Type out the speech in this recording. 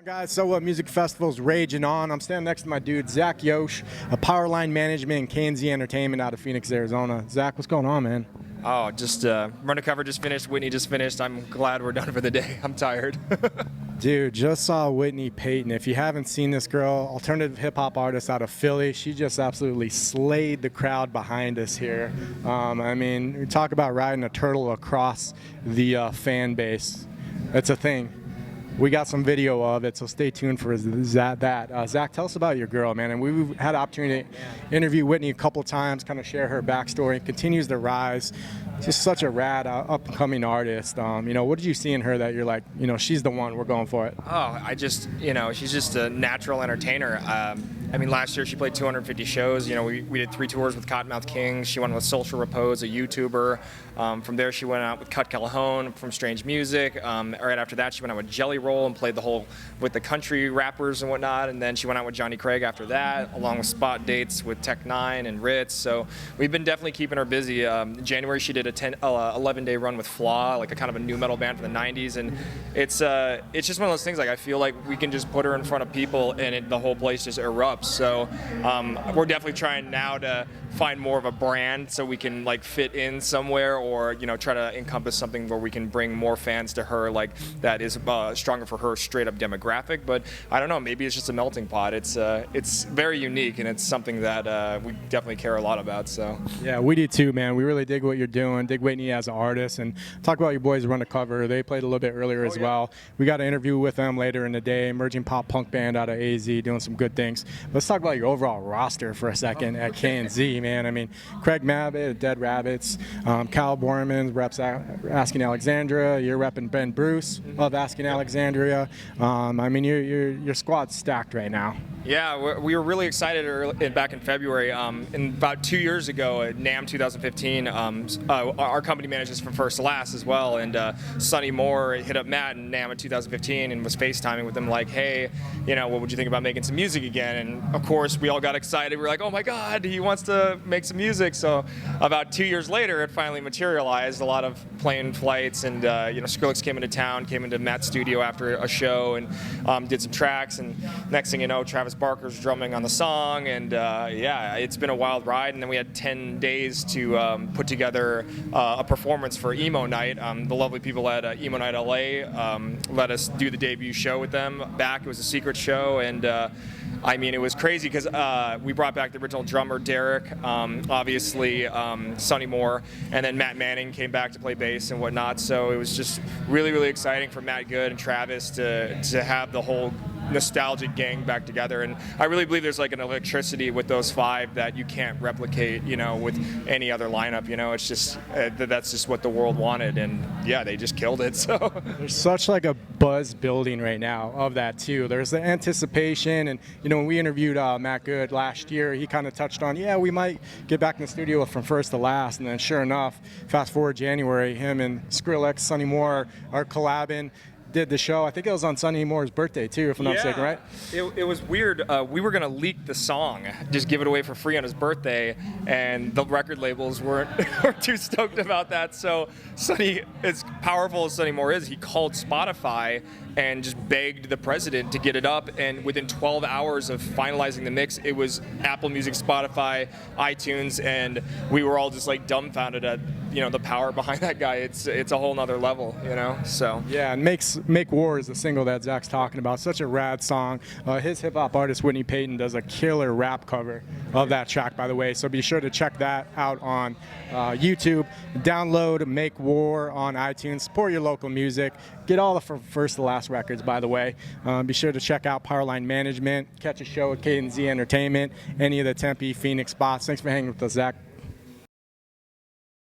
Guys, So What Music Festival's raging on. I'm standing next to my dude, Zach Yosh, a Powerline Management and K&Z Entertainment out of Phoenix, Arizona. Zach, what's going on, man? Oh, just Run to Cover just finished. Whitney just finished. I'm glad we're done for the day. I'm tired. Dude, just saw Whitney Peyton. If you haven't seen this girl, alternative hip-hop artist out of Philly, she just absolutely slayed the crowd behind us here. I mean, we talk about riding a turtle across the fan base. It's a thing. We got some video of it, so stay tuned for that. Zach, tell us about your girl, man. And we've had the opportunity to interview Whitney a couple times, kind of share her backstory. Continues to rise. Just such a rad up-and-coming artist. What did you see in her that you're like, she's the one, we're going for it? Oh, she's just a natural entertainer. Last year she played 250 shows. We did 3 tours with Cottonmouth Kings. She went with Social Repose, a YouTuber. From there she went out with Cut Calhoun from Strange Music. Right after that she went out with Jelly Roll and played with the country rappers and whatnot. And then she went out with Johnny Craig after that, along with spot dates with Tech Nine and Ritz. So we've been definitely keeping her busy. In January she did a 11-day run with Flaw, like a kind of a new metal band from the 90s. And it's just one of those things, like I feel like we can just put her in front of people and the whole place just erupts. So we're definitely trying now to find more of a brand so we can like fit in somewhere, or try to encompass something where we can bring more fans to her, like that is stronger for her straight up demographic. But I don't know, maybe it's just a melting pot. It's very unique, and it's something that we definitely care a lot about. So yeah, we do too, man. We really dig what you're doing, dig Whitney as an artist, and talk about your boys Run to Cover. They played a little bit earlier as well. We got an interview with them later in the day, emerging pop punk band out of AZ, doing some good things. Let's talk about your overall roster for a second at K&Z, man. I mean, Craig Mabbitt, Dead Rabbits, Kyle Borman reps Asking Alexandria. You're repping Ben Bruce of Asking Alexandria. Your squad's stacked right now. Yeah, we were really excited back in February. And about 2 years ago at NAMM 2015, our company manages from First to Last as well. And Sonny Moore hit up Matt in NAMM in 2015 and was FaceTiming with him like, hey, what would you think about making some music again? And of course, we all got excited. We were like, oh my God, he wants to make some music. So about 2 years later, it finally materialized. A lot of plane flights, and Skrillex came into town, came into Matt's studio after a show and did some tracks. And next thing you know, Travis Barker's drumming on the song, and it's been a wild ride. And then we had 10 days to put together a performance for Emo Night. The lovely people at Emo Night LA let us do the debut show with them back. It was a secret show, and it was crazy because we brought back the original drummer, Derek, obviously Sonny Moore, and then Matt Manning came back to play bass and whatnot. So it was just really, really exciting for Matt Good and Travis to have the whole nostalgic gang back together. And I really believe there's like an electricity with those 5 that you can't replicate, with any other lineup. It's just that's just what the world wanted, and yeah, they just killed it. So there's such like a buzz building right now of that too. There's the anticipation, and when we interviewed Matt Good last year, he kind of touched on, we might get back in the studio from First to Last. And then sure enough, fast forward January, him and Skrillex, Sonny Moore are collabing. Did the show. I think it was on Sonny Moore's birthday too, if I'm not mistaken, right? It was weird. We were gonna leak the song, just give it away for free on his birthday, and the record labels weren't too stoked about that. So Sonny, as powerful as Sonny Moore is, he called Spotify and just begged the president to get it up. And within 12 hours of finalizing the mix, it was Apple Music, Spotify, iTunes, and we were all just like dumbfounded at the power behind that guy. It's a whole nother level, So yeah, and Make War is the single that Zach's talking about. Such a rad song. His hip hop artist Whitney Peyton does a killer rap cover of that track, by the way. So be sure to check that out on YouTube. Download Make War on iTunes. Support your local music. Get all the First to Last records, by the way. Be sure to check out Powerline Management. Catch a show at K&Z Entertainment. Any of the Tempe, Phoenix spots. Thanks for hanging with us, Zach.